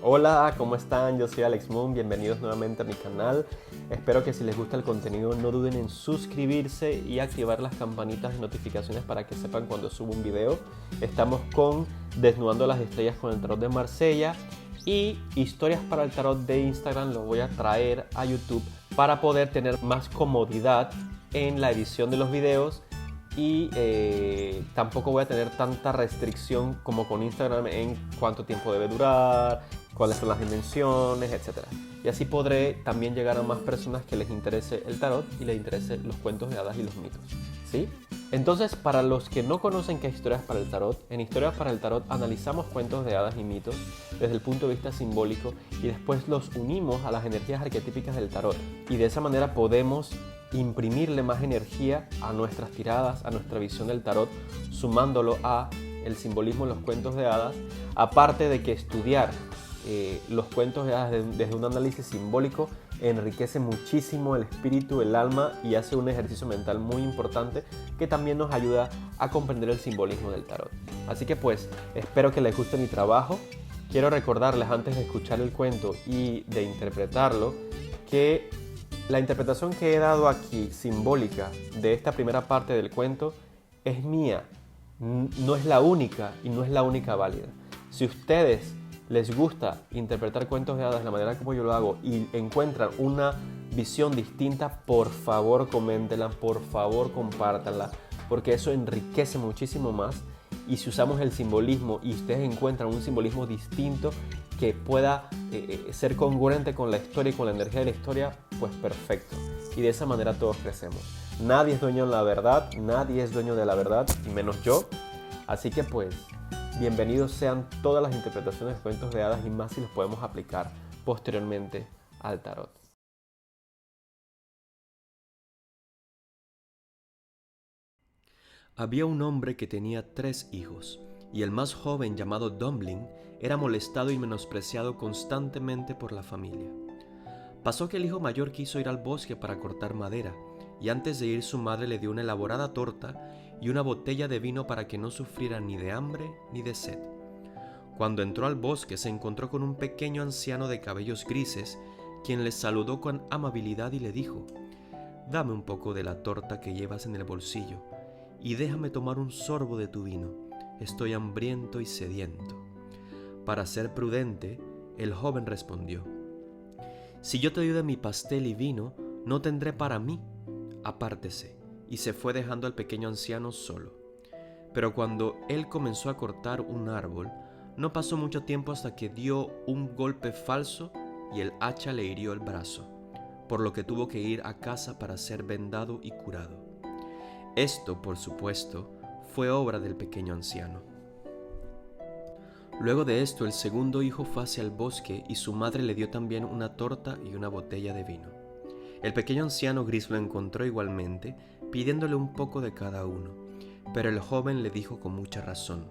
Hola, ¿cómo están? Yo soy Alex Moon, bienvenidos nuevamente a mi canal. Espero que si les gusta el contenido no duden en suscribirse y activar las campanitas de notificaciones para que sepan cuando subo un video. Estamos con Desnudando las Estrellas con el Tarot de Marsella y historias para el tarot de Instagram lo voy a traer a YouTube para poder tener más comodidad en la edición de los videos y tampoco voy a tener tanta restricción como con Instagram en cuánto tiempo debe durar, cuáles son las dimensiones, etc. Y así podré también llegar a más personas que les interese el tarot y les interese los cuentos de hadas y los mitos, ¿sí? Entonces, para los que no conocen qué es Historias para el Tarot, en Historias para el Tarot analizamos cuentos de hadas y mitos desde el punto de vista simbólico y después los unimos a las energías arquetípicas del tarot. Y de esa manera podemos imprimirle más energía a nuestras tiradas, a nuestra visión del tarot, sumándolo a el simbolismo de los cuentos de hadas, aparte de que estudiar los cuentos de hadas desde un análisis simbólico enriquece muchísimo el espíritu, el alma y hace un ejercicio mental muy importante que también nos ayuda a comprender el simbolismo del tarot. Así que pues espero que les guste mi trabajo. Quiero recordarles antes de escuchar el cuento y de interpretarlo que la interpretación que he dado aquí simbólica de esta primera parte del cuento es mía, no es la única y no es la única válida. Si ustedes les gusta interpretar cuentos de hadas de la manera como yo lo hago y encuentran una visión distinta, por favor coméntenla, por favor compártanla, porque eso enriquece muchísimo más. Y si usamos el simbolismo y ustedes encuentran un simbolismo distinto que pueda ser congruente con la historia y con la energía de la historia, pues perfecto. Y de esa manera todos crecemos. Nadie es dueño de la verdad, nadie es dueño de la verdad, y menos yo. Así que pues, bienvenidos sean todas las interpretaciones de cuentos de hadas y más si los podemos aplicar posteriormente al tarot. Había un hombre que tenía 3 hijos, y el más joven, llamado Dumpling, era molestado y menospreciado constantemente por la familia. Pasó que el hijo mayor quiso ir al bosque para cortar madera, y antes de ir su madre le dio una elaborada torta y una botella de vino para que no sufriera ni de hambre ni de sed. Cuando entró al bosque se encontró con un pequeño anciano de cabellos grises, quien le saludó con amabilidad y le dijo: «Dame un poco de la torta que llevas en el bolsillo, y déjame tomar un sorbo de tu vino. Estoy hambriento y sediento». Para ser prudente, el joven respondió: «Si yo te doy de mi pastel y vino, no tendré para mí. Apártese», y se fue dejando al pequeño anciano solo. Pero cuando él comenzó a cortar un árbol, no pasó mucho tiempo hasta que dio un golpe falso y el hacha le hirió el brazo, por lo que tuvo que ir a casa para ser vendado y curado. Esto, por supuesto, fue obra del pequeño anciano. Luego de esto, el segundo hijo fue hacia el bosque y su madre le dio también una torta y una botella de vino. El pequeño anciano gris lo encontró igualmente, pidiéndole un poco de cada uno, pero el joven le dijo con mucha razón: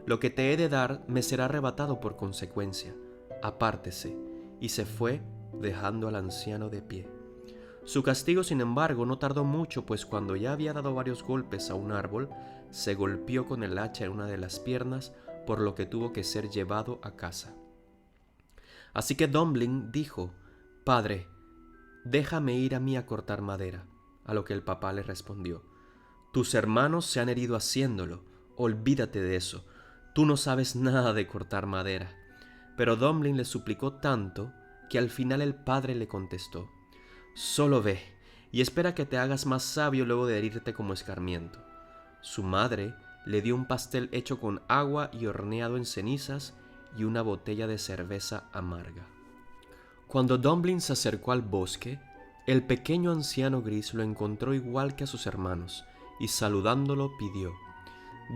«Lo que te he de dar me será arrebatado por consecuencia. Apártese», y se fue, dejando al anciano de pie. Su castigo, sin embargo, no tardó mucho, pues cuando ya había dado varios golpes a un árbol, se golpeó con el hacha en una de las piernas, por lo que tuvo que ser llevado a casa. Así que Dumpling dijo: «Padre, déjame ir a mí a cortar madera», a lo que el papá le respondió: «Tus hermanos se han herido haciéndolo, olvídate de eso, tú no sabes nada de cortar madera». Pero Dumpling le suplicó tanto que al final el padre le contestó: «Solo ve y espera que te hagas más sabio luego de herirte como escarmiento». Su madre le dio un pastel hecho con agua y horneado en cenizas y una botella de cerveza amarga. Cuando Dumpling se acercó al bosque, el pequeño anciano gris lo encontró igual que a sus hermanos y saludándolo pidió: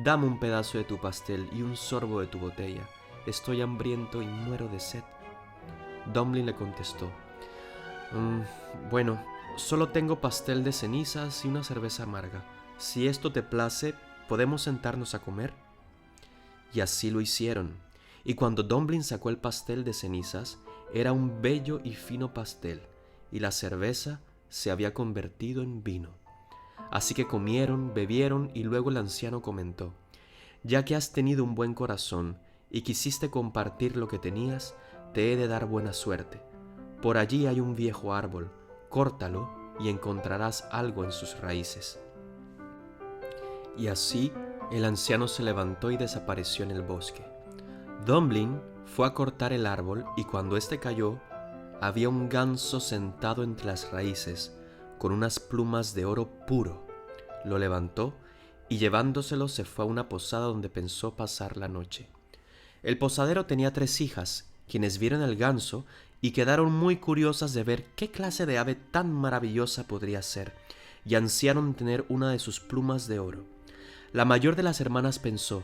«Dame un pedazo de tu pastel y un sorbo de tu botella. Estoy hambriento y muero de sed». Dumpling le contestó: «Bueno, solo tengo pastel de cenizas y una cerveza amarga. Si esto te place, ¿podemos sentarnos a comer?». Y así lo hicieron, y cuando Dumpling sacó el pastel de cenizas, era un bello y fino pastel, y la cerveza se había convertido en vino. Así que comieron, bebieron, y luego el anciano comentó: «Ya que has tenido un buen corazón y quisiste compartir lo que tenías, te he de dar buena suerte. Por allí hay un viejo árbol, córtalo y encontrarás algo en sus raíces». Y así el anciano se levantó y desapareció en el bosque. Dumpling fue a cortar el árbol y cuando éste cayó, había un ganso sentado entre las raíces con unas plumas de oro puro. Lo levantó y llevándoselo se fue a una posada donde pensó pasar la noche. El posadero tenía 3 hijas, quienes vieron el ganso y quedaron muy curiosas de ver qué clase de ave tan maravillosa podría ser, y ansiaron tener una de sus plumas de oro. La mayor de las hermanas pensó: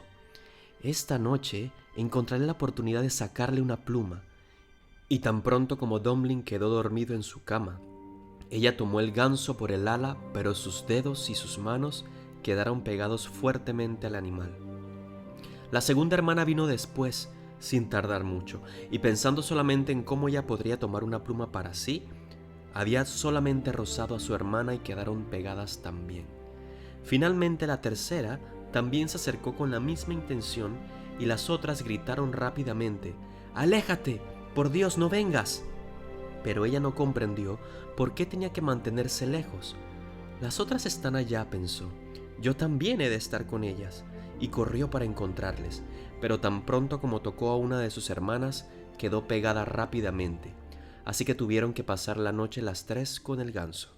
«Esta noche encontraré la oportunidad de sacarle una pluma». Y tan pronto como Dumpling quedó dormido en su cama, ella tomó el ganso por el ala, pero sus dedos y sus manos quedaron pegados fuertemente al animal. La segunda hermana vino después, sin tardar mucho, y pensando solamente en cómo ella podría tomar una pluma para sí, había solamente rozado a su hermana y quedaron pegadas también. Finalmente la tercera también se acercó con la misma intención y las otras gritaron rápidamente: «¡Aléjate! ¡Por Dios, no vengas!». Pero ella no comprendió por qué tenía que mantenerse lejos. «Las otras están allá», pensó, «yo también he de estar con ellas», y corrió para encontrarles, pero tan pronto como tocó a una de sus hermanas, quedó pegada rápidamente, así que tuvieron que pasar la noche las 3 con el ganso.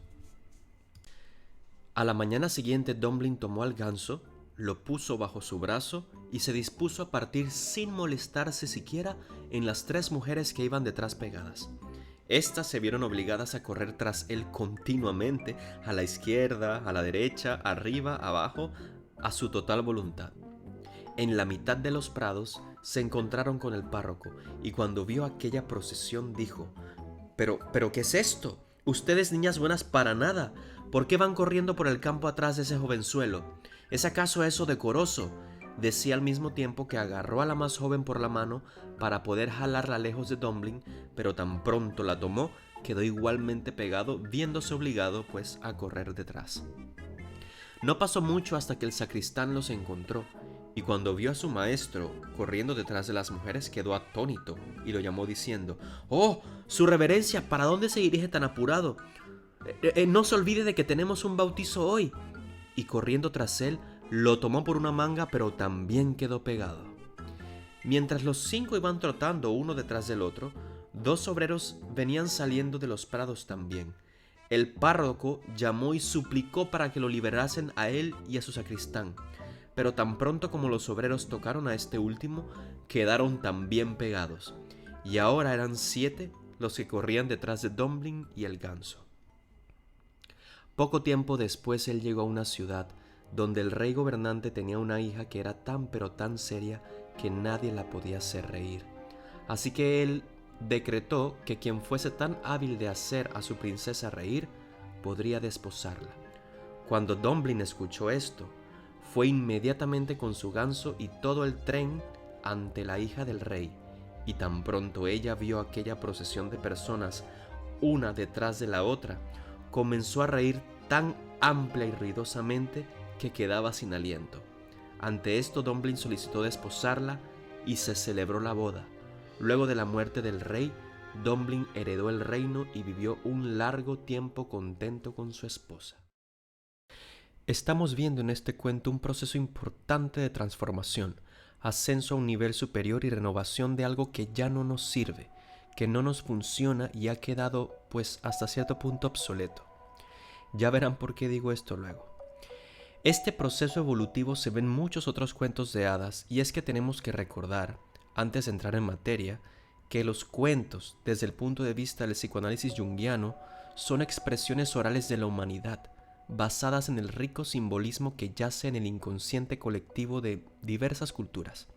A la mañana siguiente Dumpling tomó al ganso, lo puso bajo su brazo y se dispuso a partir sin molestarse siquiera en las 3 mujeres que iban detrás pegadas. Estas se vieron obligadas a correr tras él continuamente, a la izquierda, a la derecha, arriba, abajo, a su total voluntad. En la mitad de los prados se encontraron con el párroco y cuando vio aquella procesión dijo: ¿Pero qué es esto? Ustedes, niñas buenas para nada, ¿por qué van corriendo por el campo atrás de ese jovenzuelo? ¿Es acaso eso decoroso?», decía al mismo tiempo que agarró a la más joven por la mano para poder jalarla lejos de Dumpling, pero tan pronto la tomó, quedó igualmente pegado, viéndose obligado pues a correr detrás. No pasó mucho hasta que el sacristán los encontró, y cuando vio a su maestro corriendo detrás de las mujeres quedó atónito y lo llamó diciendo: «¡Oh, su reverencia! ¿Para dónde se dirige tan apurado? No se olvide de que tenemos un bautizo hoy». Y corriendo tras él, lo tomó por una manga, pero también quedó pegado. Mientras los 5 iban trotando uno detrás del otro, 2 obreros venían saliendo de los prados también. El párroco llamó y suplicó para que lo liberasen a él y a su sacristán, pero tan pronto como los obreros tocaron a este último, quedaron también pegados, y ahora eran 7 los que corrían detrás de Dumpling y el ganso. Poco tiempo después él llegó a una ciudad donde el rey gobernante tenía una hija que era tan pero tan seria que nadie la podía hacer reír. Así que él decretó que quien fuese tan hábil de hacer a su princesa reír podría desposarla. Cuando Dumpling escuchó esto, fue inmediatamente con su ganso y todo el tren ante la hija del rey, y tan pronto ella vio aquella procesión de personas, una detrás de la otra, comenzó a reír tan amplia y ruidosamente que quedaba sin aliento. Ante esto Dumpling solicitó desposarla y se celebró la boda. Luego de la muerte del rey, Dumpling heredó el reino y vivió un largo tiempo contento con su esposa. Estamos viendo en este cuento un proceso importante de transformación, ascenso a un nivel superior y renovación de algo que ya no nos sirve, que no nos funciona y ha quedado pues hasta cierto punto obsoleto. Ya verán por qué digo esto luego. Este proceso evolutivo se ve en muchos otros cuentos de hadas, y es que tenemos que recordar, antes de entrar en materia, que los cuentos, desde el punto de vista del psicoanálisis junguiano, son expresiones orales de la humanidad, basadas en el rico simbolismo que yace en el inconsciente colectivo de diversas culturas,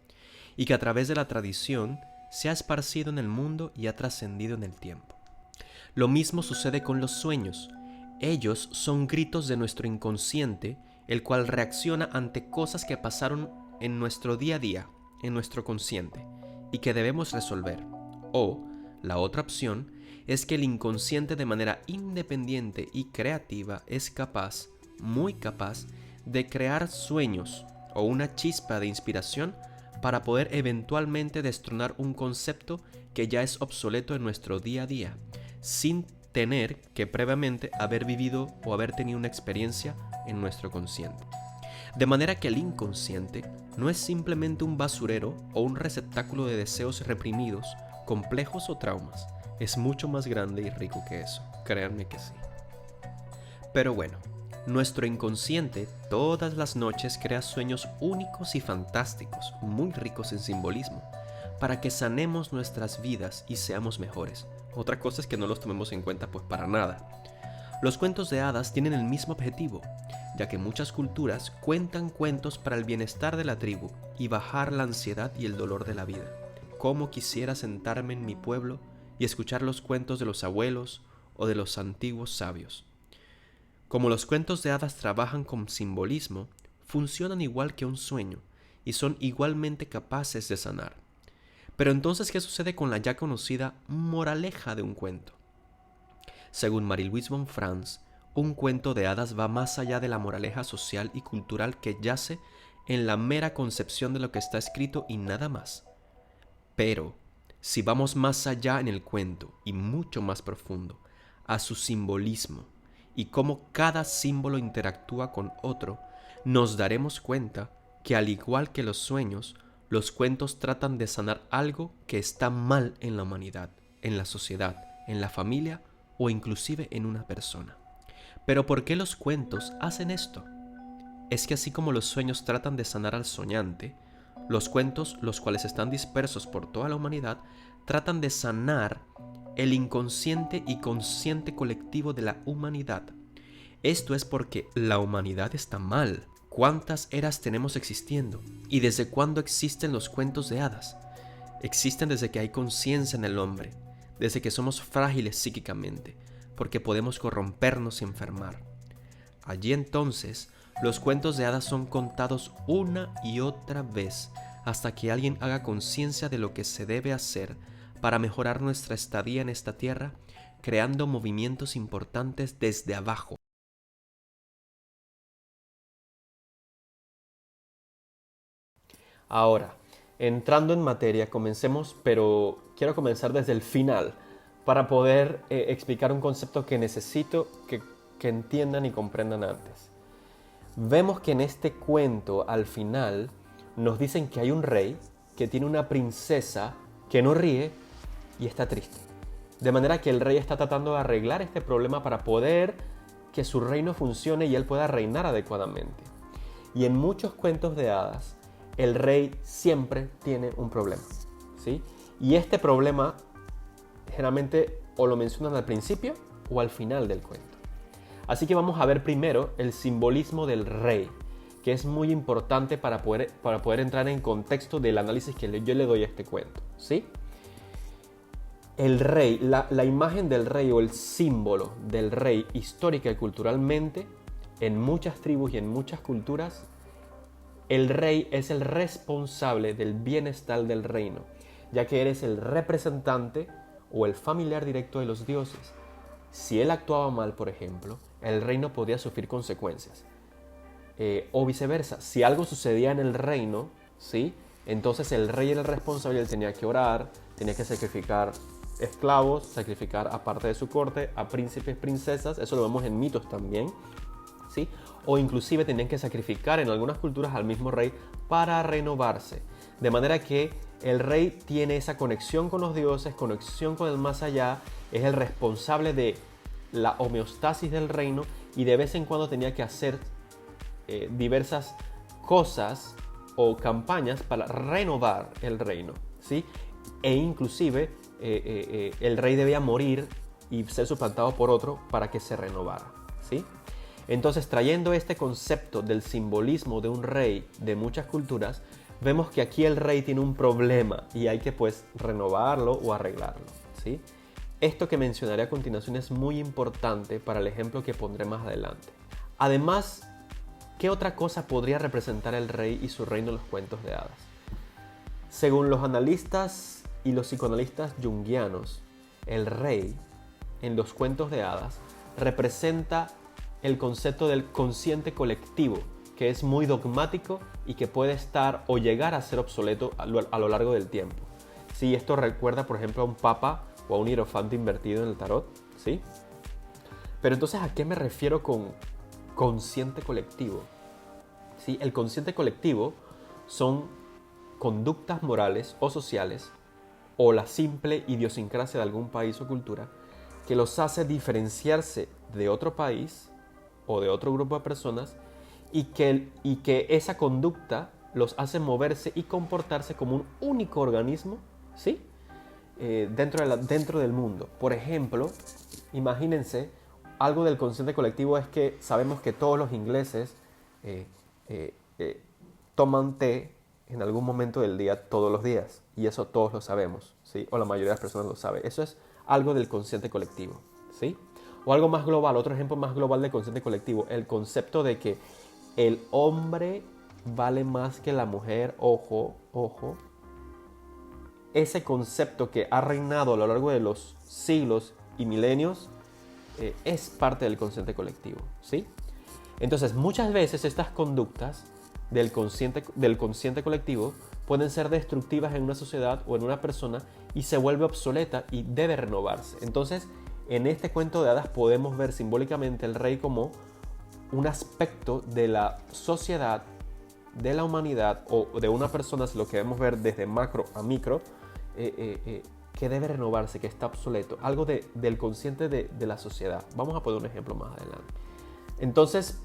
y que a través de la tradición se ha esparcido en el mundo y ha trascendido en el tiempo. Lo mismo sucede con los sueños. Ellos son gritos de nuestro inconsciente, el cual reacciona ante cosas que pasaron en nuestro día a día, en nuestro consciente, y que debemos resolver. O, la otra opción, es que el inconsciente de manera independiente y creativa es capaz, muy capaz, de crear sueños o una chispa de inspiración para poder eventualmente destronar un concepto que ya es obsoleto en nuestro día a día, sin tener que previamente haber vivido o haber tenido una experiencia en nuestro consciente. De manera que el inconsciente no es simplemente un basurero o un receptáculo de deseos reprimidos, complejos o traumas. Es mucho más grande y rico que eso, créanme que sí. Pero bueno, nuestro inconsciente todas las noches crea sueños únicos y fantásticos, muy ricos en simbolismo, para que sanemos nuestras vidas y seamos mejores. Otra cosa es que no los tomemos en cuenta pues para nada. Los cuentos de hadas tienen el mismo objetivo, ya que muchas culturas cuentan cuentos para el bienestar de la tribu y bajar la ansiedad y el dolor de la vida. Cómo quisiera sentarme en mi pueblo y escuchar los cuentos de los abuelos o de los antiguos sabios. Como los cuentos de hadas trabajan con simbolismo, funcionan igual que un sueño y son igualmente capaces de sanar. Pero entonces, ¿qué sucede con la ya conocida moraleja de un cuento? Según Marie-Louise von Franz, un cuento de hadas va más allá de la moraleja social y cultural que yace en la mera concepción de lo que está escrito y nada más. Pero, si vamos más allá en el cuento y mucho más profundo, a su simbolismo y cómo cada símbolo interactúa con otro, nos daremos cuenta que al igual que los sueños, los cuentos tratan de sanar algo que está mal en la humanidad, en la sociedad, en la familia o inclusive en una persona. Pero ¿por qué los cuentos hacen esto? Es que así como los sueños tratan de sanar al soñante, los cuentos, los cuales están dispersos por toda la humanidad, tratan de sanar el inconsciente y consciente colectivo de la humanidad. Esto es porque la humanidad está mal. ¿Cuántas eras tenemos existiendo? ¿Y desde cuándo existen los cuentos de hadas? Existen desde que hay conciencia en el hombre, desde que somos frágiles psíquicamente, porque podemos corrompernos y enfermar. Allí entonces, los cuentos de hadas son contados una y otra vez hasta que alguien haga conciencia de lo que se debe hacer para mejorar nuestra estadía en esta tierra, creando movimientos importantes desde abajo. Ahora, entrando en materia, comencemos, pero quiero comenzar desde el final para poder explicar un concepto que necesito que entiendan y comprendan antes. Vemos que en este cuento, al final, nos dicen que hay un rey que tiene una princesa que no ríe y está triste. De manera que el rey está tratando de arreglar este problema para poder que su reino funcione y él pueda reinar adecuadamente. Y en muchos cuentos de hadas, el rey siempre tiene un problema, ¿sí? Y este problema generalmente o lo mencionan al principio o al final del cuento. Así que vamos a ver primero el simbolismo del rey, que es muy importante para poder entrar en contexto del análisis que yo le doy a este cuento, ¿sí? El rey, la imagen del rey o el símbolo del rey histórica y culturalmente, en muchas tribus y en muchas culturas, el rey es el responsable del bienestar del reino, ya que eres el representante o el familiar directo de los dioses. Si él actuaba mal, por ejemplo, el reino podía sufrir consecuencias. O viceversa, si algo sucedía en el reino, ¿sí? Entonces el rey era el responsable y él tenía que orar, tenía que sacrificar esclavos, sacrificar a parte de su corte, a príncipes, princesas, eso lo vemos en mitos también, ¿sí? O inclusive tenían que sacrificar en algunas culturas al mismo rey para renovarse. De manera que el rey tiene esa conexión con los dioses, conexión con el más allá, es el responsable de la homeostasis del reino y de vez en cuando tenía que hacer diversas cosas o campañas para renovar el reino, ¿sí? E inclusive el rey debía morir y ser suplantado por otro para que se renovara, ¿sí? Entonces, trayendo este concepto del simbolismo de un rey de muchas culturas, vemos que aquí el rey tiene un problema y hay que pues renovarlo o arreglarlo, ¿sí? Esto que mencionaré a continuación es muy importante para el ejemplo que pondré más adelante. Además, ¿qué otra cosa podría representar el rey y su reino en los cuentos de hadas? Según los analistas y los psicoanalistas junguianos, el rey en los cuentos de hadas representa el concepto del consciente colectivo, que es muy dogmático y que puede estar o llegar a ser obsoleto a lo largo del tiempo. Sí, esto recuerda, por ejemplo, a un papa o a un hierofante invertido en el tarot, ¿sí? Pero entonces, ¿a qué me refiero con consciente colectivo? ¿Sí? El consciente colectivo son conductas morales o sociales o la simple idiosincrasia de algún país o cultura que los hace diferenciarse de otro país o de otro grupo de personas y que esa conducta los hace moverse y comportarse como un único organismo, ¿sí? Dentro del mundo. Por ejemplo, imagínense, algo del consciente colectivo es que sabemos que todos los ingleses toman té en algún momento del día todos los días, y eso todos lo sabemos, ¿sí? O la mayoría de las personas lo sabe. Eso es algo del consciente colectivo, ¿sí? O algo más global, otro ejemplo más global del consciente colectivo, el concepto de que el hombre vale más que la mujer, ojo, ese concepto que ha reinado a lo largo de los siglos y milenios es parte del consciente colectivo, ¿sí? Entonces, muchas veces estas conductas del consciente colectivo pueden ser destructivas en una sociedad o en una persona y se vuelve obsoleta y debe renovarse. Entonces, en este cuento de hadas podemos ver simbólicamente el rey como un aspecto de la sociedad, de la humanidad o de una persona, si lo queremos ver desde macro a micro, que debe renovarse, que está obsoleto, algo del consciente de la sociedad. Vamos a poner un ejemplo más adelante. Entonces,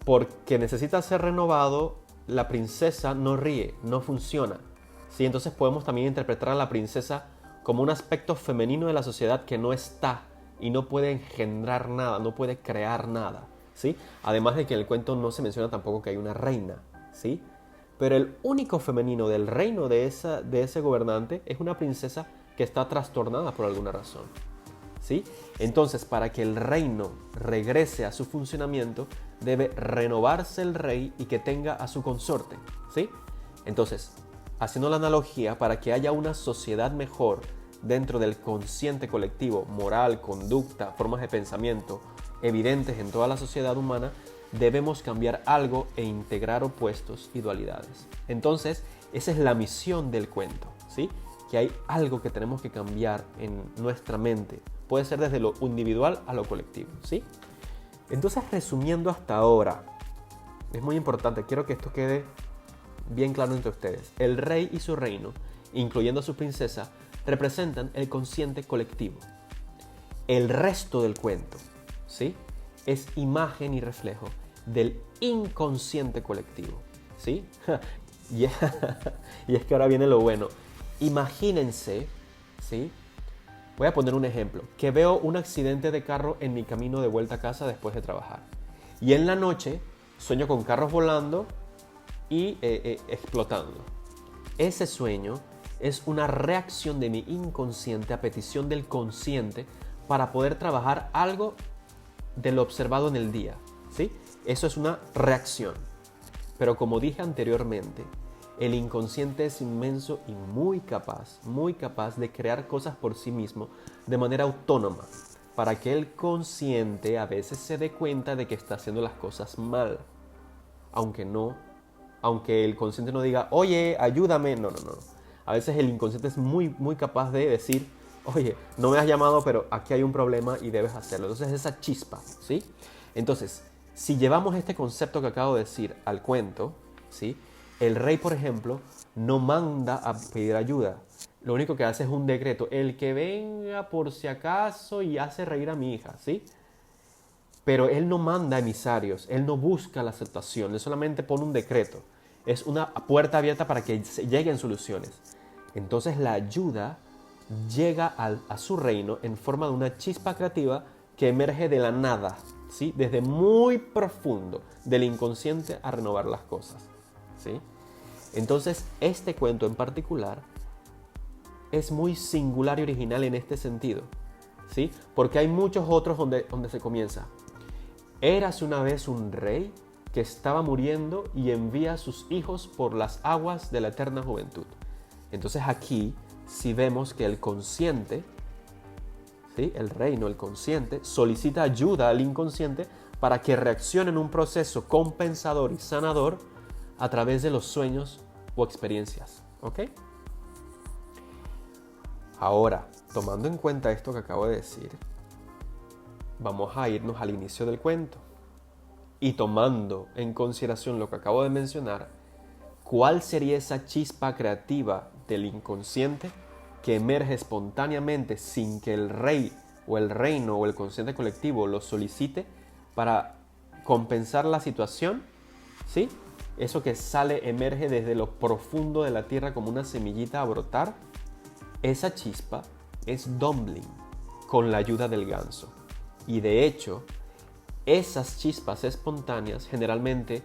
porque necesita ser renovado, la princesa no ríe, no funciona, ¿sí? Entonces podemos también interpretar a la princesa como un aspecto femenino de la sociedad que no está y no puede engendrar nada, no puede crear nada, ¿sí? Además de que en el cuento no se menciona tampoco que hay una reina, ¿sí? Pero el único femenino del reino de ese gobernante es una princesa que está trastornada por alguna razón, ¿sí? Entonces, para que el reino regrese a su funcionamiento, debe renovarse el rey y que tenga a su consorte, ¿sí? Entonces, haciendo la analogía, para que haya una sociedad mejor dentro del consciente colectivo, moral, conducta, formas de pensamiento evidentes en toda la sociedad humana, debemos cambiar algo e integrar opuestos y dualidades. Entonces, esa es la misión del cuento, ¿sí? Que hay algo que tenemos que cambiar en nuestra mente. Puede ser desde lo individual a lo colectivo, ¿sí? Entonces, resumiendo hasta ahora, es muy importante, quiero que esto quede bien claro entre ustedes. El rey y su reino, incluyendo a su princesa, representan el consciente colectivo. El resto del cuento, ¿sí? Es imagen y reflejo del inconsciente colectivo, ¿sí? Y es que ahora viene lo bueno. Imagínense, ¿sí? Voy a poner un ejemplo, que veo un accidente de carro en mi camino de vuelta a casa después de trabajar. Y en la noche sueño con carros volando y explotando. Ese sueño es una reacción de mi inconsciente a petición del consciente para poder trabajar algo de lo observado en el día, ¿sí? Eso es una reacción. Pero como dije anteriormente, el inconsciente es inmenso y muy capaz de crear cosas por sí mismo de manera autónoma, para que el consciente a veces se dé cuenta de que está haciendo las cosas mal. Aunque el consciente no diga, oye, ayúdame, no. A veces el inconsciente es muy capaz de decir, oye, no me has llamado, pero aquí hay un problema y debes hacerlo. Entonces esa chispa, ¿sí? Entonces, si llevamos este concepto que acabo de decir al cuento, ¿sí? El rey, por ejemplo, no manda a pedir ayuda. Lo único que hace es un decreto. El que venga por si acaso y hace reír a mi hija, ¿sí? Pero él no manda emisarios. Él no busca la aceptación. Él solamente pone un decreto. Es una puerta abierta para que lleguen soluciones. Entonces la ayuda llega a su reino en forma de una chispa creativa que emerge de la nada, ¿sí? Desde muy profundo del inconsciente a renovar las cosas, ¿sí? Entonces, este cuento en particular es muy singular y original en este sentido, ¿sí? Porque hay muchos otros donde se comienza. Érase una vez un rey que estaba muriendo y envía a sus hijos por las aguas de la eterna juventud. Entonces aquí sí vemos que el consciente, ¿sí? El reino, el consciente, solicita ayuda al inconsciente para que reaccione en un proceso compensador y sanador a través de los sueños o experiencias, ¿ok? Ahora, tomando en cuenta esto que acabo de decir, vamos a irnos al inicio del cuento. Y tomando en consideración lo que acabo de mencionar, ¿cuál sería esa chispa creativa del inconsciente que emerge espontáneamente sin que el rey o el reino o el consciente colectivo lo solicite para compensar la situación? ¿Sí? Eso que sale, emerge desde lo profundo de la tierra como una semillita a brotar. Esa chispa es Dumpling, con la ayuda del ganso. Y de hecho, esas chispas espontáneas generalmente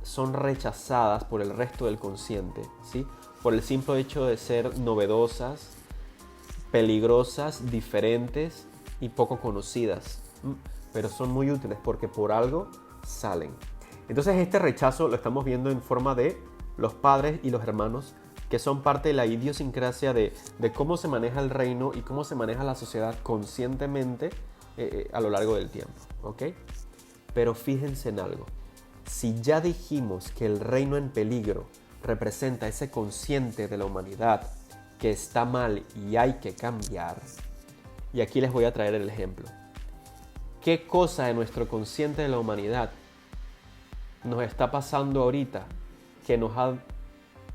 son rechazadas por el resto del consciente, ¿sí? Por el simple hecho de ser novedosas, peligrosas, diferentes y poco conocidas. Pero son muy útiles porque por algo salen. Entonces este rechazo lo estamos viendo en forma de los padres y los hermanos, que son parte de la idiosincrasia de cómo se maneja el reino y cómo se maneja la sociedad conscientemente a lo largo del tiempo, ¿ok? Pero fíjense en algo. Si ya dijimos que el reino en peligro representa ese consciente de la humanidad que está mal y hay que cambiar, y aquí les voy a traer el ejemplo. ¿Qué cosa de nuestro consciente de la humanidad nos está pasando ahorita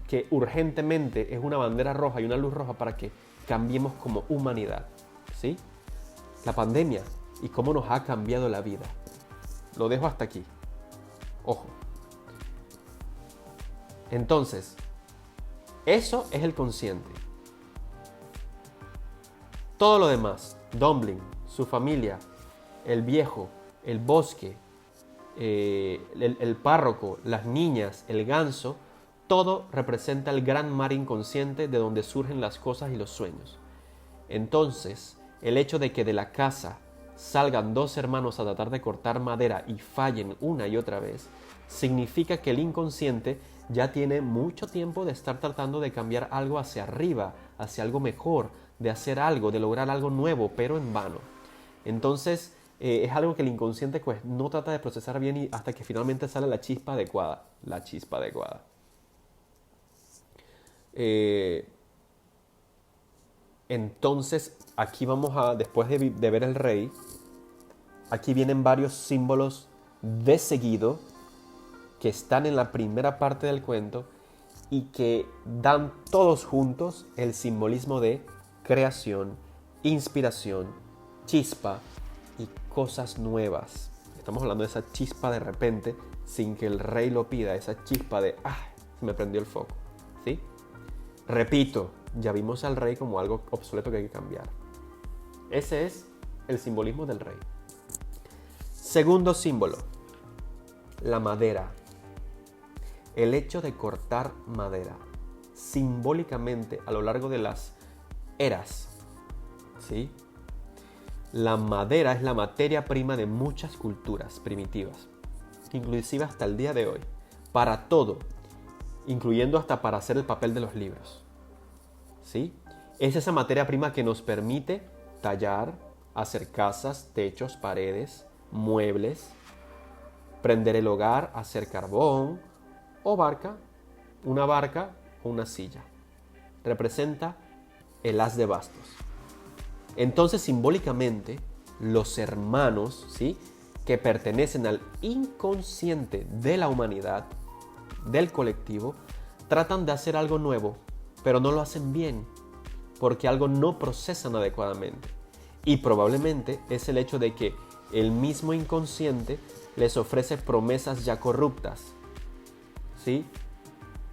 que urgentemente es una bandera roja y una luz roja para que cambiemos como humanidad? ¿Sí? La pandemia y cómo nos ha cambiado la vida. Lo dejo hasta aquí. Ojo. Entonces, eso es el consciente. Todo lo demás, Dumpling, su familia, el viejo, el bosque, el párroco, las niñas, el ganso, todo representa el gran mar inconsciente de donde surgen las cosas y los sueños. Entonces, el hecho de que de la casa salgan dos hermanos a tratar de cortar madera y fallen una y otra vez, significa que el inconsciente ya tiene mucho tiempo de estar tratando de cambiar algo hacia arriba, hacia algo mejor, de hacer algo, de lograr algo nuevo, pero en vano. Entonces, es algo que el inconsciente pues, no trata de procesar bien y hasta que finalmente sale la chispa adecuada. La chispa adecuada. Entonces, aquí vamos a, después de ver el rey, aquí vienen varios símbolos de seguido que están en la primera parte del cuento y que dan todos juntos el simbolismo de creación, inspiración, chispa y cosas nuevas. Estamos hablando de esa chispa de repente sin que el rey lo pida, esa chispa de se me prendió el foco, ¿sí? Repito, ya vimos al rey como algo obsoleto que hay que cambiar. Ese es el simbolismo del rey. Segundo símbolo, la madera. El hecho de cortar madera simbólicamente a lo largo de las eras, ¿sí? La madera es la materia prima de muchas culturas primitivas, inclusive hasta el día de hoy, para todo, incluyendo hasta para hacer el papel de los libros, ¿sí? Es esa materia prima que nos permite tallar, hacer casas, techos, paredes, muebles, prender el hogar, hacer carbón o una barca o una silla. Representa el as de bastos. Entonces, simbólicamente, los hermanos, ¿sí?, que pertenecen al inconsciente de la humanidad, del colectivo, tratan de hacer algo nuevo, pero no lo hacen bien, porque algo no procesan adecuadamente. Y probablemente es el hecho de que el mismo inconsciente les ofrece promesas ya corruptas, ¿sí?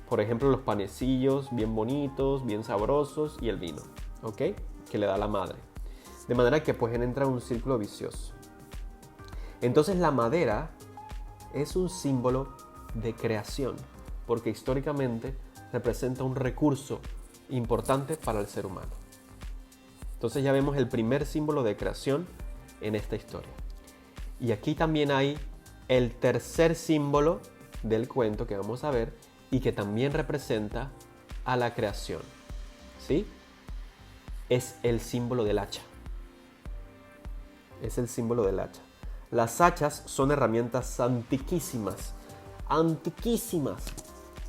Por ejemplo, los panecillos bien bonitos, bien sabrosos y el vino, ¿ok?, que le da la madre. De manera que pues entra en un círculo vicioso. Entonces la madera es un símbolo de creación, porque históricamente representa un recurso importante para el ser humano. Entonces ya vemos el primer símbolo de creación en esta historia. Y aquí también hay el tercer símbolo del cuento que vamos a ver y que también representa a la creación, ¿sí? Es el símbolo del hacha. Es el símbolo del hacha. Las hachas son herramientas antiquísimas,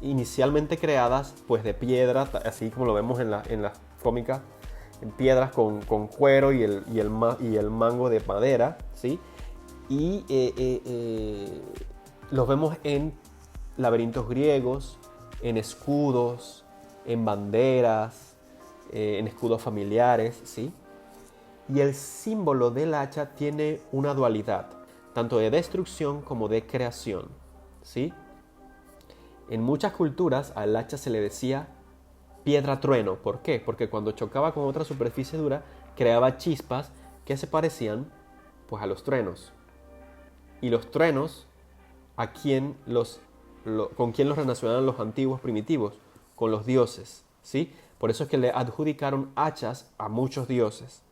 inicialmente creadas pues de piedra, así como lo vemos en la cómica, piedras con cuero y el mango de madera, ¿sí? Y los vemos en laberintos griegos, en escudos, en banderas, en escudos familiares, ¿sí? Y el símbolo del hacha tiene una dualidad, tanto de destrucción como de creación, ¿sí? En muchas culturas al hacha se le decía piedra trueno. ¿Por qué? Porque cuando chocaba con otra superficie dura, creaba chispas que se parecían pues, a los truenos. Y los truenos, ¿con quién los relacionaban los antiguos primitivos? Con los dioses, ¿sí? Por eso es que le adjudicaron hachas a muchos dioses.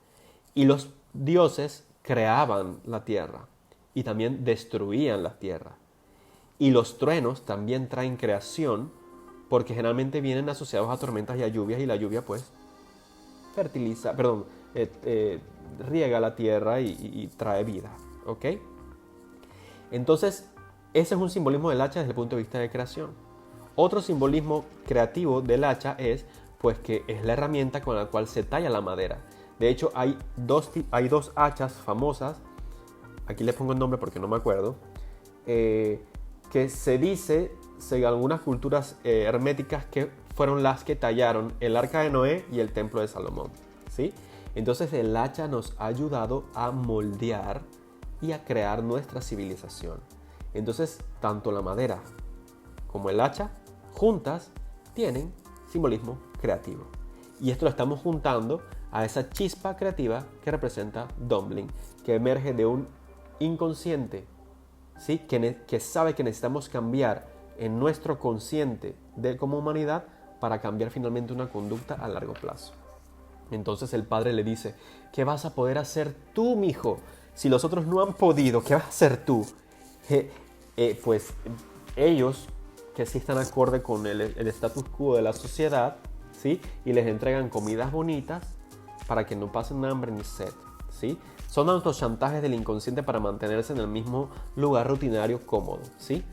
Y los dioses creaban la tierra y también destruían la tierra. Y los truenos también traen creación porque generalmente vienen asociados a tormentas y a lluvias, y la lluvia pues riega la tierra y trae vida, ¿ok? Entonces, ese es un simbolismo del hacha desde el punto de vista de creación. Otro simbolismo creativo del hacha es pues que es la herramienta con la cual se talla la madera. De hecho, hay dos hachas famosas, aquí les pongo el nombre porque no me acuerdo, que se dice, según algunas culturas herméticas, que fueron las que tallaron el Arca de Noé y el Templo de Salomón, ¿sí? Entonces el hacha nos ha ayudado a moldear y a crear nuestra civilización. Entonces, tanto la madera como el hacha, juntas, tienen simbolismo creativo. Y esto lo estamos juntando a esa chispa creativa que representa Dumpling, que emerge de un inconsciente, ¿sí? que sabe que necesitamos cambiar en nuestro consciente como humanidad para cambiar finalmente una conducta a largo plazo. Entonces el padre le dice, ¿qué vas a poder hacer tú, mijo? Si los otros no han podido, ¿qué vas a hacer tú? Pues ellos, que sí están acorde con el status quo de la sociedad, ¿sí? Y les entregan comidas bonitas para que no pasen hambre ni sed, ¿sí? Son nuestros chantajes del inconsciente para mantenerse en el mismo lugar rutinario cómodo, ¿sí?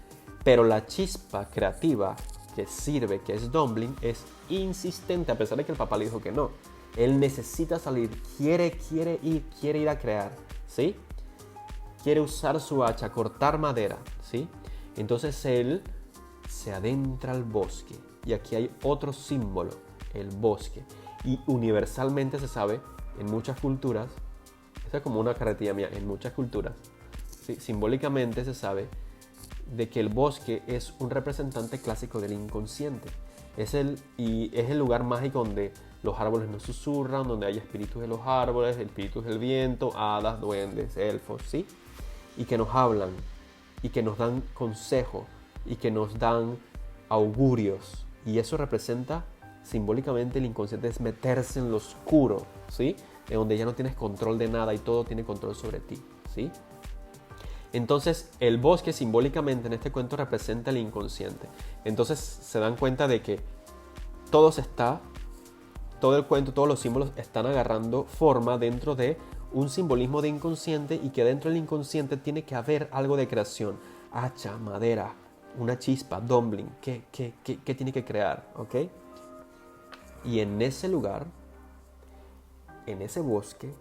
Pero la chispa creativa que sirve, que es Dumpling, es insistente a pesar de que el papá le dijo que no. Él necesita salir, quiere ir a crear, ¿sí? Quiere usar su hacha, cortar madera, ¿sí? Entonces él se adentra al bosque. Y aquí hay otro símbolo, el bosque. Y universalmente se sabe, en muchas culturas, esta es como una carretilla mía, en muchas culturas, ¿sí? Simbólicamente se sabe de que el bosque es un representante clásico del inconsciente. Es el lugar mágico donde los árboles nos susurran, donde hay espíritus de los árboles, espíritus del viento, hadas, duendes, elfos, ¿sí? Y que nos hablan, y que nos dan consejo, y que nos dan augurios. Y eso representa simbólicamente el inconsciente, es meterse en lo oscuro, ¿sí? De donde ya no tienes control de nada y todo tiene control sobre ti, ¿sí? Entonces el bosque simbólicamente en este cuento representa el inconsciente. Entonces se dan cuenta de que todo el cuento, todos los símbolos están agarrando forma dentro de un simbolismo de inconsciente, y que dentro del inconsciente tiene que haber algo de creación. Hacha, madera, una chispa, Dumpling, ¿qué tiene que crear? ¿Ok? Y en ese lugar, en ese bosque,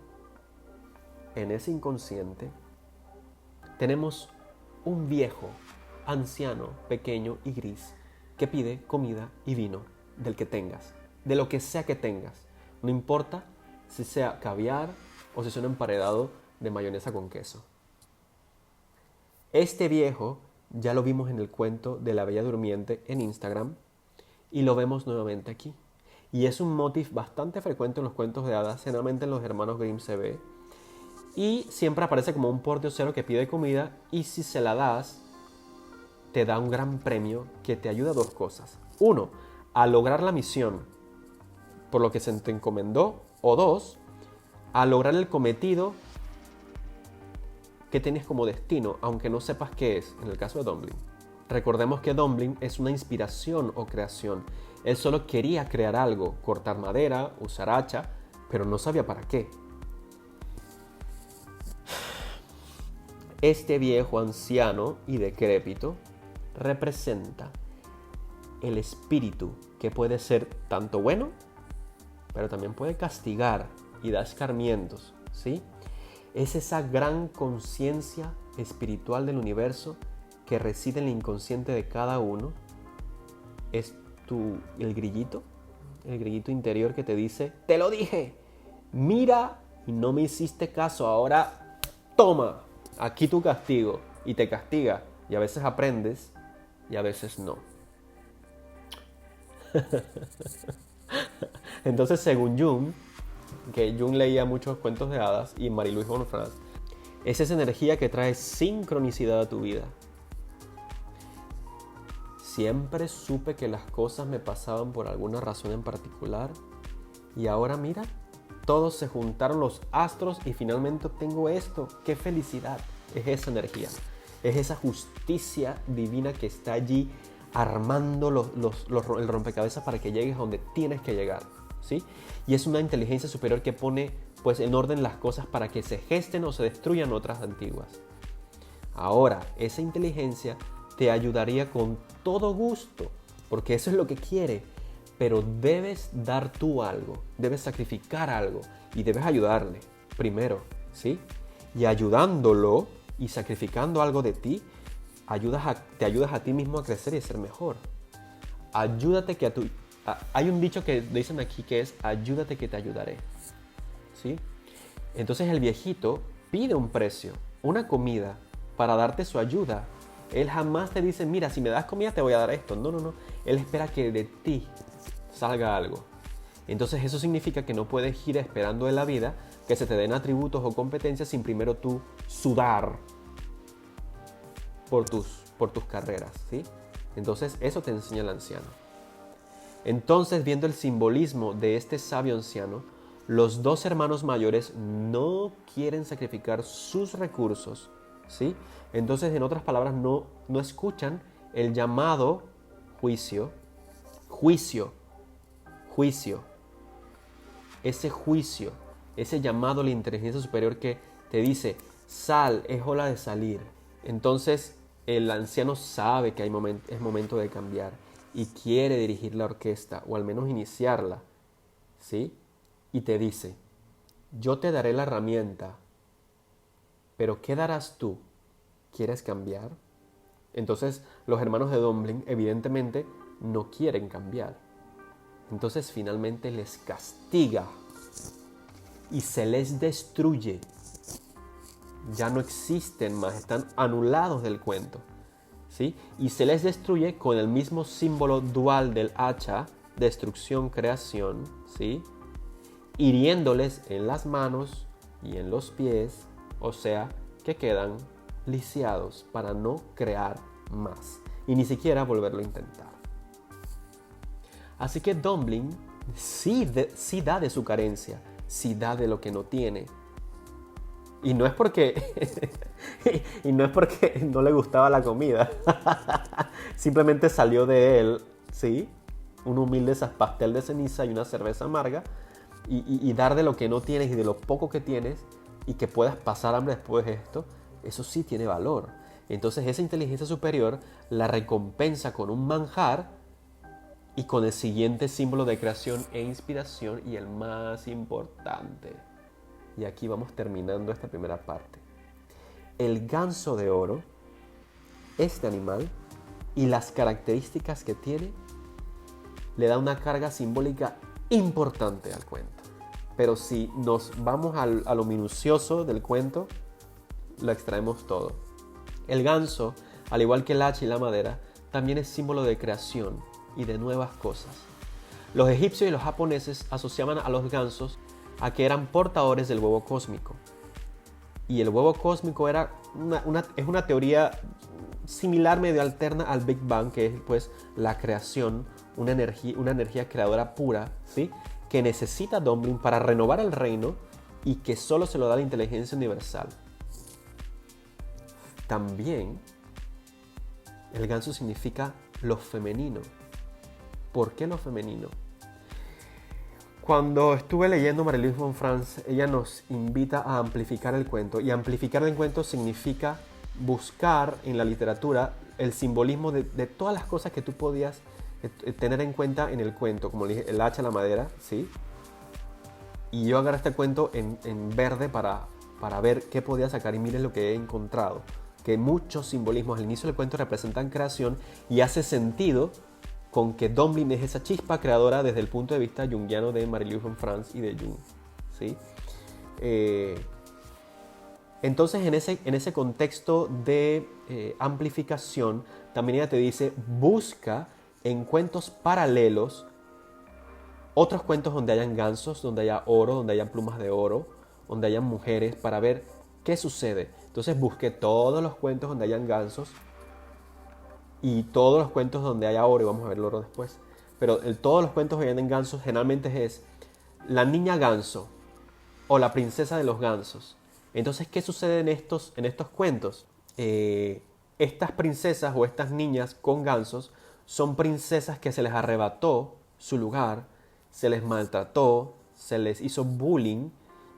en ese inconsciente, tenemos un viejo, anciano, pequeño y gris, que pide comida y vino del que tengas, de lo que sea que tengas. No importa si sea caviar o si sea un emparedado de mayonesa con queso. Este viejo ya lo vimos en el cuento de la Bella Durmiente en Instagram y lo vemos nuevamente aquí. Y es un motif bastante frecuente en los cuentos de hadas, generalmente en los hermanos Grimm se ve. Y siempre aparece como un pordiosero que pide comida, y si se la das, te da un gran premio que te ayuda a dos cosas. Uno, a lograr la misión por lo que se te encomendó. O dos, a lograr el cometido que tienes como destino, aunque no sepas qué es, en el caso de Dumpling. Recordemos que Dumpling es una inspiración o creación. Él solo quería crear algo, cortar madera, usar hacha, pero no sabía para qué. Este viejo anciano y decrépito representa el espíritu que puede ser tanto bueno pero también puede castigar y dar escarmientos, ¿sí? Es esa gran conciencia espiritual del universo que reside en el inconsciente de cada uno. Es el grillito interior que te dice, te lo dije, mira y no me hiciste caso, ahora toma, aquí tu castigo, y te castiga, y a veces aprendes y a veces no. Entonces, según Jung, que Jung leía muchos cuentos de hadas, y Marie-Louise von Franz, es esa energía que trae sincronicidad a tu vida. Siempre supe que las cosas me pasaban por alguna razón en particular, y ahora mira, todos se juntaron los astros y finalmente tengo esto. ¡Qué felicidad! Es esa energía, es esa justicia divina que está allí armando el rompecabezas para que llegues a donde tienes que llegar, ¿sí? Y es una inteligencia superior que pone pues en orden las cosas para que se gesten o se destruyan otras antiguas. Ahora, esa inteligencia te ayudaría con todo gusto, porque eso es lo que quiere, pero debes dar tú algo, debes sacrificar algo y debes ayudarle primero, ¿sí? Y ayudándolo y sacrificando algo de ti, te ayudas a ti mismo a crecer y a ser mejor. Ayúdate que hay un dicho que dicen aquí que es ayúdate que te ayudaré, ¿sí? Entonces el viejito pide un precio, una comida, para darte su ayuda. Él jamás te dice, mira, si me das comida te voy a dar esto. No, no, no. Él espera que de ti salga algo. Entonces eso significa que no puedes ir esperando en la vida que se te den atributos o competencias sin primero tú sudar por tus carreras, ¿sí? Entonces eso te enseña el anciano. Entonces, viendo el simbolismo de este sabio anciano, los dos hermanos mayores no quieren sacrificar sus recursos, ¿sí? Entonces, en otras palabras, no escuchan el llamado juicio. Ese juicio, ese llamado a la inteligencia superior que te dice, sal, es hora de salir. Entonces, el anciano sabe que es momento de cambiar y quiere dirigir la orquesta, o al menos iniciarla, ¿sí? Y te dice, yo te daré la herramienta, pero ¿qué darás tú? ¿Quieres cambiar? Entonces los hermanos de Dumbling evidentemente no quieren cambiar. Entonces finalmente les castiga y se les destruye. Ya no existen más, están anulados del cuento, ¿sí? Y se les destruye con el mismo símbolo dual del hacha, destrucción, creación, ¿sí? Hiriéndoles en las manos y en los pies, o sea, que quedan lisiados para no crear más y ni siquiera volverlo a intentar. Así que Dumbling sí da de su carencia, sí da de lo que no tiene. Y no es porque no le gustaba la comida. Simplemente salió de él, ¿sí? Un humilde pastel de ceniza y una cerveza amarga. Y dar de lo que no tienes y de lo poco que tienes y que puedas pasar hambre después de esto, eso sí tiene valor. Entonces esa inteligencia superior la recompensa con un manjar y con el siguiente símbolo de creación e inspiración, y el más importante. Y aquí vamos terminando esta primera parte. El ganso de oro, este animal y las características que tiene, le da una carga simbólica importante al cuento. Pero si nos vamos a lo minucioso del cuento, lo extraemos todo. El ganso, al igual que el hacha y la madera, también es símbolo de creación y de nuevas cosas. Los egipcios y los japoneses asociaban a los gansos a que eran portadores del huevo cósmico. Y el huevo cósmico es una teoría similar, medio alterna al Big Bang, que es pues la creación, una energía creadora pura, ¿sí? Que necesita Dumbling para renovar el reino y que solo se lo da la inteligencia universal. También el ganso significa lo femenino. ¿Por qué lo femenino? Cuando estuve leyendo Marie-Louise von Franz, ella nos invita a amplificar el cuento, y amplificar el cuento significa buscar en la literatura el simbolismo de todas las cosas que tú podías tener en cuenta en el cuento, como dije, el hacha, la madera, ¿sí? Y yo agarré este cuento en verde para ver qué podía sacar y miren lo que he encontrado. Que muchos simbolismos al inicio del cuento representan creación y hace sentido con que Domblin es esa chispa creadora desde el punto de vista junguiano de Marie-Louise von Franz y de Jung, ¿sí? Entonces en ese contexto de amplificación, también ella te dice, busca en cuentos paralelos otros cuentos donde hayan gansos, donde haya oro, donde hayan plumas de oro, donde hayan mujeres, para ver qué sucede. Entonces busqué todos los cuentos donde hayan gansos y todos los cuentos donde haya oro, y vamos a ver el oro después. Pero todos los cuentos donde hayan gansos generalmente es la niña ganso o la princesa de los gansos. Entonces, ¿qué sucede en estos cuentos? Estas princesas o estas niñas con gansos son princesas que se les arrebató su lugar, se les maltrató, se les hizo bullying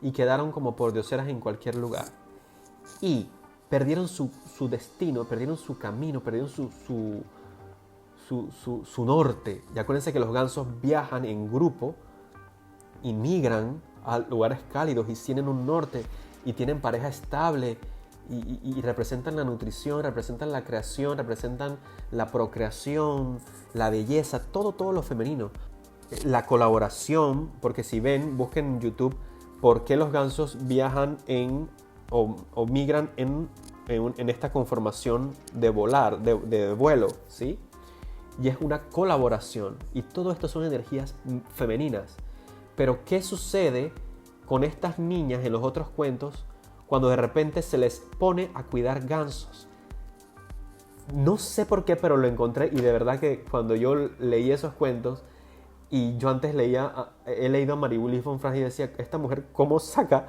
y quedaron como pordioseras en cualquier lugar. Y perdieron su destino, perdieron su camino, perdieron su norte. Y acuérdense que los gansos viajan en grupo y migran a lugares cálidos y tienen un norte y tienen pareja estable y representan la nutrición, representan la creación, representan la procreación, la belleza, todo lo femenino. La colaboración, porque si ven, busquen en YouTube por qué los gansos viajan o migran en esta conformación de volar, de vuelo, ¿sí? Y es una colaboración. Y todo esto son energías femeninas. Pero ¿qué sucede con estas niñas en los otros cuentos cuando de repente se les pone a cuidar gansos? No sé por qué, pero lo encontré y de verdad que cuando yo leí esos cuentos y yo antes he leído a Marie-Louise von Franz y decía, esta mujer cómo saca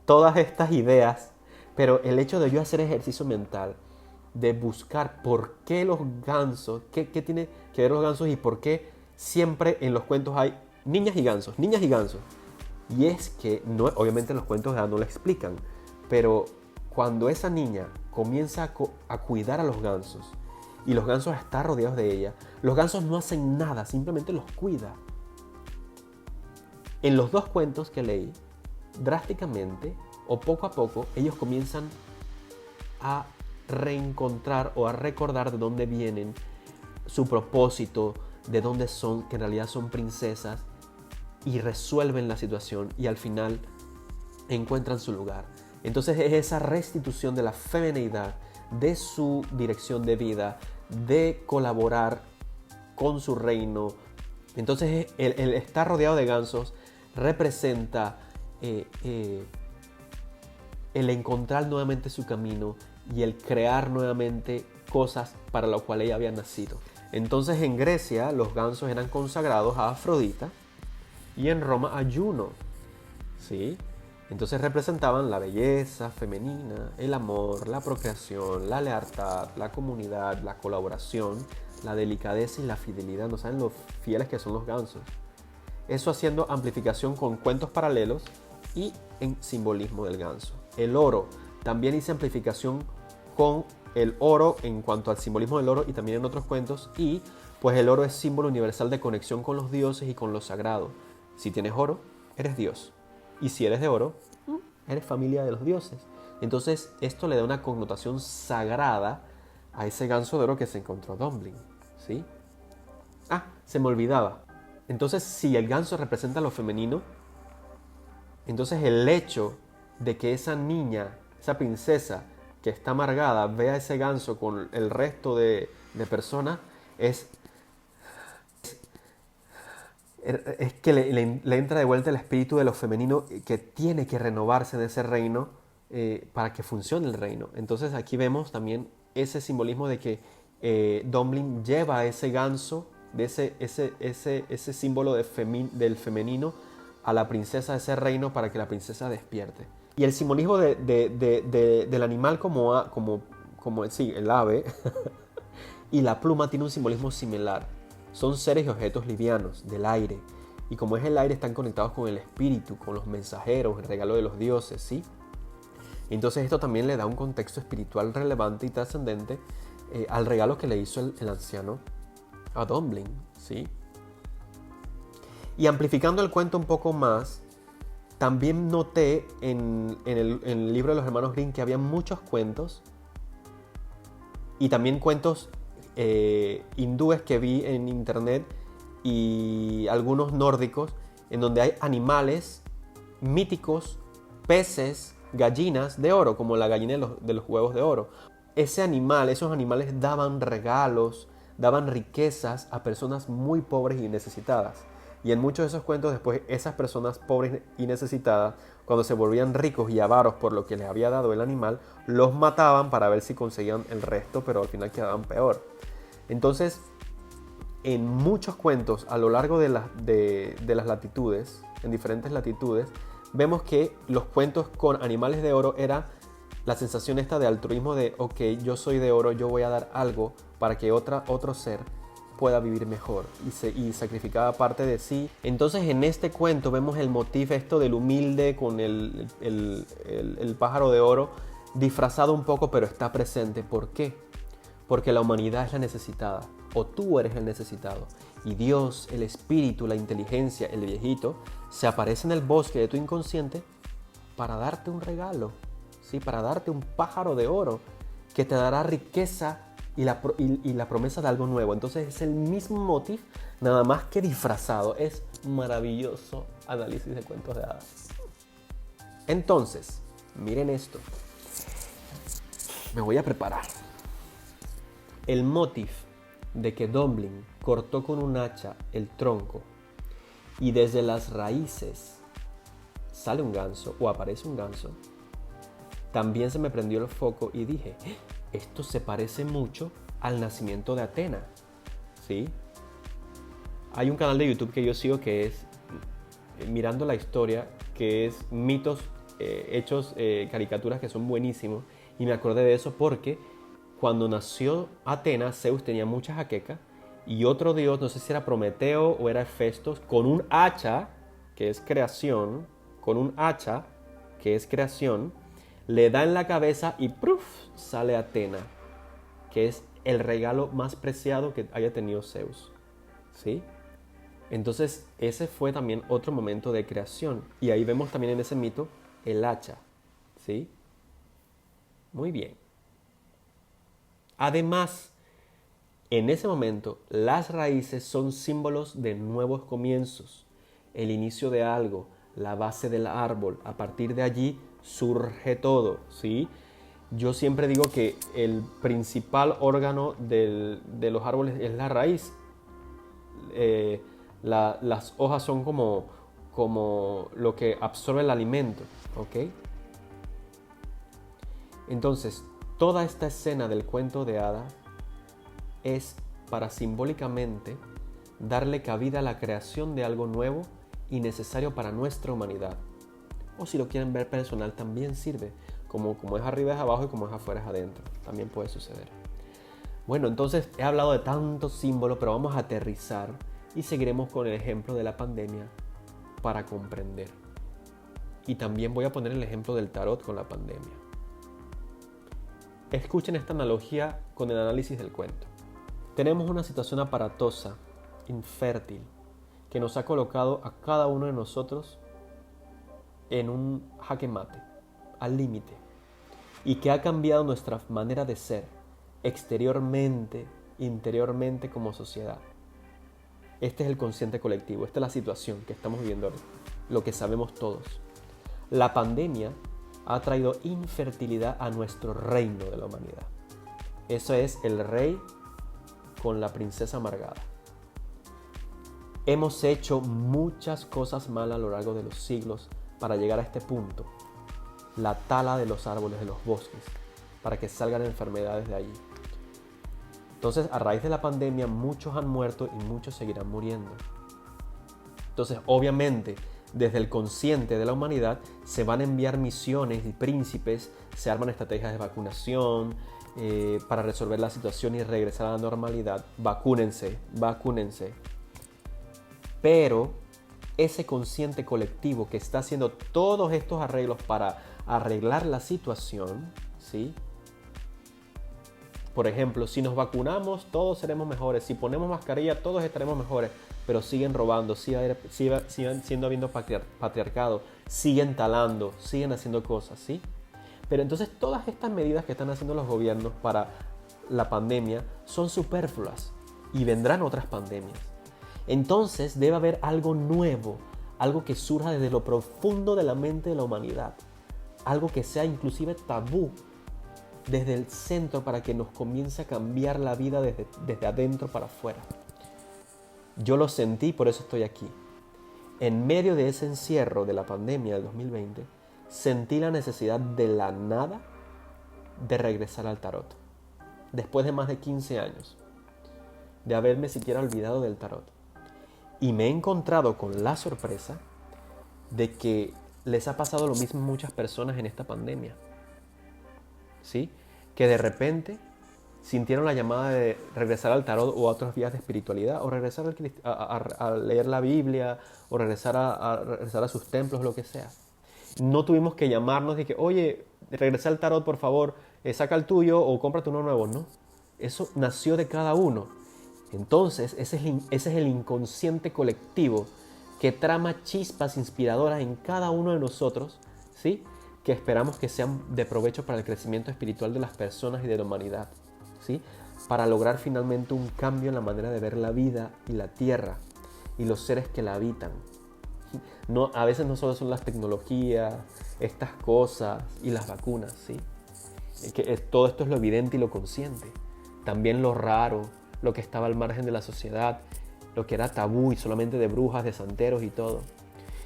todas estas ideas, pero el hecho de yo hacer ejercicio mental, de buscar por qué los gansos, qué tiene que ver los gansos y por qué siempre en los cuentos hay niñas y gansos, niñas y gansos. Y es que, obviamente los cuentos no lo explican, pero cuando esa niña comienza a cuidar a los gansos y los gansos están rodeados de ella, los gansos no hacen nada, simplemente los cuida. En los dos cuentos que leí, drásticamente o poco a poco, ellos comienzan a reencontrar o a recordar de dónde vienen, su propósito, de dónde son, que en realidad son princesas, y resuelven la situación y al final encuentran su lugar. Entonces es esa restitución de la femineidad, de su dirección de vida, de colaborar con su reino. Entonces el estar rodeado de gansos representa el encontrar nuevamente su camino y el crear nuevamente cosas para lo cual ella había nacido. Entonces en Grecia los gansos eran consagrados a Afrodita y en Roma a Juno, ¿sí? Entonces representaban la belleza femenina, el amor, la procreación, la lealtad, la comunidad, la colaboración, la delicadeza y la fidelidad. No saben lo fieles que son los gansos. Eso haciendo amplificación con cuentos paralelos y en simbolismo del ganso. El oro, también hice amplificación con el oro en cuanto al simbolismo del oro y también en otros cuentos. Y pues el oro es símbolo universal de conexión con los dioses y con lo sagrado. Si tienes oro, eres Dios. Y si eres de oro, eres familia de los dioses. Entonces esto le da una connotación sagrada a ese ganso de oro que se encontró Domblin, ¿sí? Ah, se me olvidaba. Entonces si el ganso representa lo femenino, entonces el hecho de que esa niña, esa princesa que está amargada, vea ese ganso con el resto de personas, es que le entra de vuelta el espíritu de lo femenino que tiene que renovarse en ese reino para que funcione el reino. Entonces aquí vemos también ese simbolismo de que Domblin lleva a ese ganso, de ese símbolo del femenino, a la princesa de ese reino para que la princesa despierte. Y el simbolismo del animal como sí, el ave y la pluma tiene un simbolismo similar. Son seres y objetos livianos, del aire. Y como es el aire, están conectados con el espíritu, con los mensajeros, el regalo de los dioses, ¿sí? Entonces esto también le da un contexto espiritual relevante y trascendente al regalo que le hizo el anciano a Domblin, ¿sí? Y amplificando el cuento un poco más, también noté en el libro de los hermanos Grimm que había muchos cuentos y también cuentos hindúes que vi en internet y algunos nórdicos en donde hay animales míticos, peces, gallinas de oro, como la gallina de los huevos de oro. Esos animales daban regalos, daban riquezas a personas muy pobres y necesitadas. Y en muchos de esos cuentos después esas personas pobres y necesitadas, cuando se volvían ricos y avaros por lo que les había dado el animal, los mataban para ver si conseguían el resto, pero al final quedaban peor. Entonces, en muchos cuentos a lo largo de las latitudes, en diferentes latitudes, vemos que los cuentos con animales de oro era la sensación esta de altruismo de, ok, yo soy de oro, yo voy a dar algo para que otro ser pueda vivir mejor y sacrificaba parte de sí. Entonces en este cuento vemos el motivo esto del humilde con el pájaro de oro disfrazado un poco, pero está presente. ¿Por qué? Porque la humanidad es la necesitada, o tú eres el necesitado. Y Dios, el espíritu, la inteligencia, el viejito, se aparece en el bosque de tu inconsciente para darte un regalo, ¿sí? Para darte un pájaro de oro que te dará riqueza y la promesa de algo nuevo. Entonces es el mismo motif, nada más que disfrazado. Es maravilloso análisis de cuentos de hadas. Entonces, miren esto. Me voy a preparar. El motif de que Dumbling cortó con un hacha el tronco y desde las raíces sale un ganso o aparece un ganso, también se me prendió el foco y dije, esto se parece mucho al nacimiento de Atena, ¿sí? Hay un canal de YouTube que yo sigo que es Mirando la Historia, que es mitos hechos, caricaturas que son buenísimos, y me acordé de eso porque cuando nació Atena, Zeus tenía mucha jaqueca y otro dios, no sé si era Prometeo o era Hefestos, con un hacha, que es creación, le da en la cabeza y ¡pruf! Sale Atena, que es el regalo más preciado que haya tenido Zeus, ¿sí? Entonces ese fue también otro momento de creación y ahí vemos también en ese mito el hacha, ¿sí? Muy bien. Además, en ese momento las raíces son símbolos de nuevos comienzos, el inicio de algo, la base del árbol. A partir de allí surge todo, ¿sí? Yo siempre digo que el principal órgano de los árboles es la raíz. Las hojas son como lo que absorbe el alimento, ¿ok? Entonces, toda esta escena del cuento de hadas es para simbólicamente darle cabida a la creación de algo nuevo y necesario para nuestra humanidad. O si lo quieren ver personal, también sirve. Como es arriba es abajo y como es afuera es adentro. También puede suceder. Bueno, entonces he hablado de tantos símbolos, pero vamos a aterrizar y seguiremos con el ejemplo de la pandemia para comprender. Y también voy a poner el ejemplo del tarot con la pandemia. Escuchen esta analogía con el análisis del cuento. Tenemos una situación aparatosa, infértil, que nos ha colocado a cada uno de nosotros en un jaque mate, al límite, y que ha cambiado nuestra manera de ser, exteriormente, interiormente como sociedad. Este es el consciente colectivo, esta es la situación que estamos viviendo ahora, lo que sabemos todos. La pandemia ha traído infertilidad a nuestro reino de la humanidad. Eso es el rey con la princesa amargada. Hemos hecho muchas cosas malas a lo largo de los siglos para llegar a este punto. La tala de los árboles, de los bosques, para que salgan enfermedades de allí. Entonces, a raíz de la pandemia, muchos han muerto y muchos seguirán muriendo. Entonces, obviamente, desde el consciente de la humanidad se van a enviar misiones y príncipes, se arman estrategias de vacunación para resolver la situación y regresar a la normalidad. Vacúnense. Pero ese consciente colectivo que está haciendo todos estos arreglos para arreglar la situación, ¿sí? Por ejemplo, si nos vacunamos, todos seremos mejores. Si ponemos mascarilla, todos estaremos mejores. Pero siguen robando, siguen siendo habiendo patriarcado, siguen talando, siguen haciendo cosas, ¿sí? Pero entonces todas estas medidas que están haciendo los gobiernos para la pandemia son superfluas y vendrán otras pandemias. Entonces debe haber algo nuevo, algo que surja desde lo profundo de la mente de la humanidad, algo que sea inclusive tabú desde el centro para que nos comience a cambiar la vida desde adentro para afuera. Yo lo sentí, por eso estoy aquí. En medio de ese encierro de la pandemia del 2020, sentí la necesidad de la nada de regresar al tarot. Después de más de 15 años, de haberme siquiera olvidado del tarot. Y me he encontrado con la sorpresa de que les ha pasado lo mismo a muchas personas en esta pandemia. ¿Sí? Que de repente sintieron la llamada de regresar al tarot o a otras vías de espiritualidad, o regresar a leer la Biblia, o regresar a sus templos, lo que sea. No tuvimos que llamarnos de que, oye, regresa al tarot, por favor, saca el tuyo o cómprate uno nuevo. No, eso nació de cada uno. Entonces, ese es el inconsciente colectivo que trama chispas inspiradoras en cada uno de nosotros, ¿sí? Que esperamos que sean de provecho para el crecimiento espiritual de las personas y de la humanidad, ¿sí? Para lograr finalmente un cambio en la manera de ver la vida y la tierra y los seres que la habitan. No, a veces no solo son las tecnologías, estas cosas y las vacunas, ¿sí? Todo esto es lo evidente y lo consciente. También lo raro, lo que estaba al margen de la sociedad, lo que era tabú y solamente de brujas, de santeros y todo.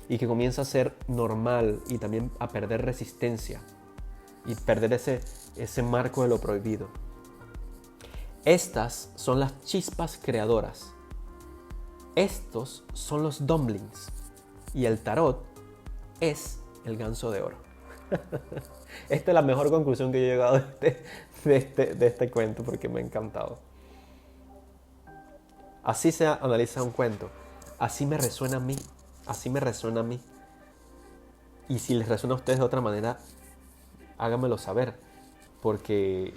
Y que comienza a ser normal y también a perder resistencia y perder ese marco de lo prohibido. Estas son las chispas creadoras. Estos son los dumplings. Y el tarot es el ganso de oro. Esta es la mejor conclusión que yo he llegado de este cuento porque me ha encantado. Así se analiza un cuento. Así me resuena a mí. Así me resuena a mí. Y si les resuena a ustedes de otra manera, háganmelo saber. Porque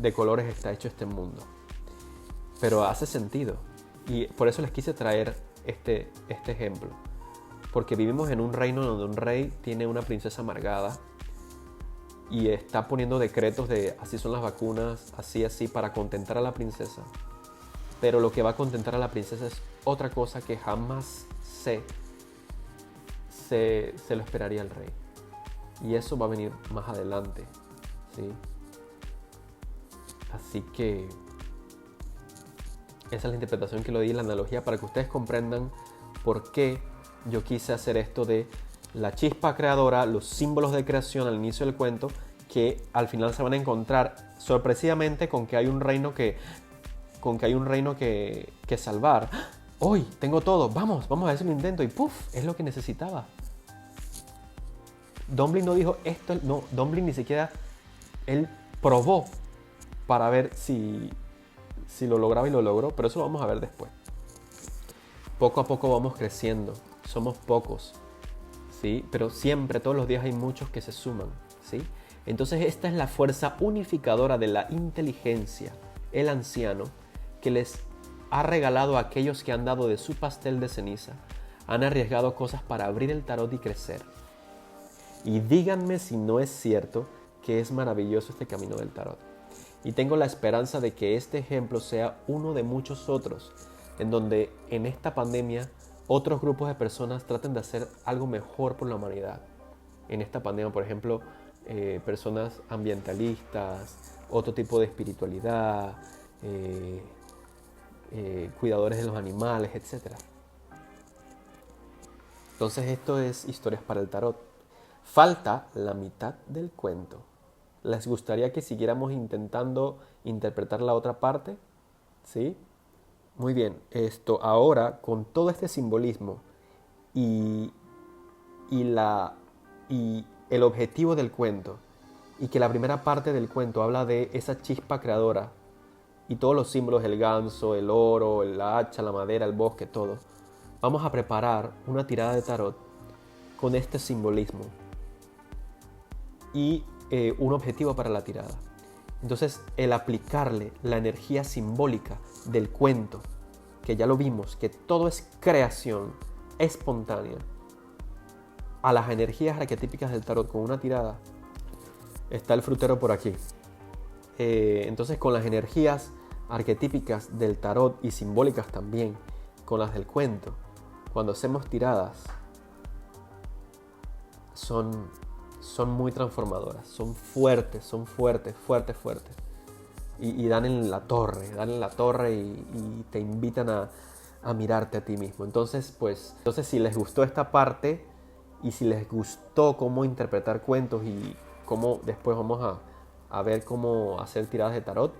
de colores está hecho este mundo. Pero hace sentido. Y por eso les quise traer este ejemplo. Porque vivimos en un reino donde un rey tiene una princesa amargada y está poniendo decretos de así son las vacunas, así, para contentar a la princesa. Pero lo que va a contentar a la princesa es otra cosa que jamás se lo esperaría el rey. Y eso va a venir más adelante, ¿sí? Así que esa es la interpretación que le di, la analogía, para que ustedes comprendan por qué yo quise hacer esto de la chispa creadora, los símbolos de creación al inicio del cuento, que al final se van a encontrar sorpresivamente con que hay un reino que salvar. Hoy tengo todo, vamos a ver si lo intento, y ¡puf! Es lo que necesitaba. Dumbling no dijo esto, no, Dumbling ni siquiera, él probó para ver si lo lograba, y lo logró, pero eso lo vamos a ver después. Poco a poco vamos creciendo, somos pocos, ¿sí? Pero siempre, todos los días hay muchos que se suman, ¿sí? Entonces esta es la fuerza unificadora de la inteligencia, el anciano, que les ha regalado a aquellos que han dado de su pastel de ceniza, han arriesgado cosas para abrir el tarot y crecer. Y díganme si no es cierto que es maravilloso este camino del tarot. Y tengo la esperanza de que este ejemplo sea uno de muchos otros, en donde en esta pandemia otros grupos de personas traten de hacer algo mejor por la humanidad. En esta pandemia, por ejemplo, personas ambientalistas, otro tipo de espiritualidad, cuidadores de los animales, etc. Entonces esto es Historias para el Tarot. Falta la mitad del cuento. ¿Les gustaría que siguiéramos intentando interpretar la otra parte? ¿Sí? Muy bien. Ahora, con todo este simbolismo y el objetivo del cuento, y que la primera parte del cuento habla de esa chispa creadora y todos los símbolos, el ganso, el oro, la hacha, la madera, el bosque, todo. Vamos a preparar una tirada de tarot con este simbolismo y un objetivo para la tirada. Entonces, el aplicarle la energía simbólica del cuento, que ya lo vimos, que todo es creación espontánea, a las energías arquetípicas del tarot con una tirada, está el frutero por aquí. Entonces, con las energías arquetípicas del tarot y simbólicas también, con las del cuento, cuando hacemos tiradas, son muy transformadoras, son fuertes, fuertes. Y dan en la torre y te invitan a mirarte a ti mismo. Entonces si les gustó esta parte y si les gustó cómo interpretar cuentos y cómo después vamos a ver cómo hacer tiradas de tarot,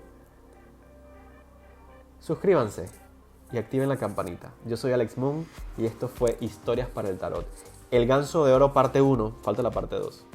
suscríbanse y activen la campanita. Yo soy Alex Moon y esto fue Historias para el Tarot. El Ganso de Oro parte 1, falta la parte 2.